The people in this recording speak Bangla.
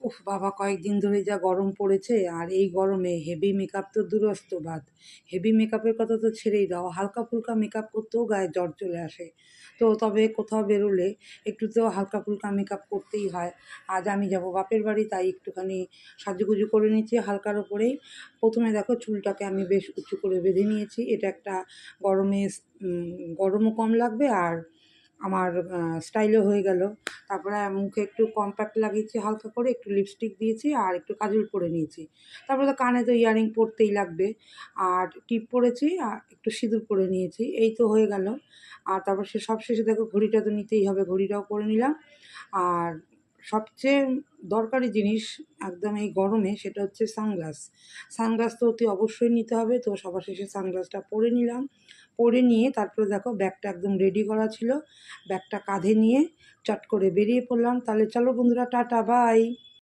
উফ বাবা! কয়েকদিন ধরে যা গরম পড়েছে, আর এই গরমে হেভি মেকআপ তো দূরস্ত বাদ। হেভি মেকআপের কথা তো ছেড়েই দাও। হালকা-ফুলকা মেকআপ করতেও গায়ে জ্বর চলে আসে। তো তবে কোথাও বেরোলে একটু তো হালকা-ফুলকা মেকআপ করতেই হয়। আজ আমি যাবো বাপের বাড়ি, তাই একটুখানি সাজুগুজু করে নিচ্ছি হালকার ওপরেই। ১ম এ দেখো চুলটাকে আমি বেশ উঁচু করে বেঁধে নিয়েছি। এটা একটা গরমে গরমও কম লাগবে, আর আমার স্টাইলও হয়ে গেল। তারপরে মুখে একটু কম্প্যাক্ট লাগিয়েছি হালকা করে, একটু লিপস্টিক দিয়েছি আর একটু কাজল পরে নিয়েছি। তারপরে তো কানে তো ইয়ারিং পরতেই লাগবে, আর টিপ পরেছি আর একটু সিঁদুর পরে নিয়েছি। এই তো হয়ে গেল। আর তারপর সবশেষে দেখো ঘড়িটা তো নিতেই হবে, ঘড়িটাও পরে নিলাম। আর সবচেয়ে দরকারি জিনিস একদম এই গরমে, সেটা হচ্ছে সানগ্লাস। সানগ্লাস তো অতি অবশ্যই নিতে হবে, তো সবার শেষে সানগ্লাসটা পরে নিলাম। পরে নিয়ে তারপরে দেখো ব্যাগটা একদম রেডি করা ছিল, ব্যাগটা কাঁধে নিয়ে চট করে বেরিয়ে পড়লাম। তাহলে চলো বন্ধুরা, টাটা বাই।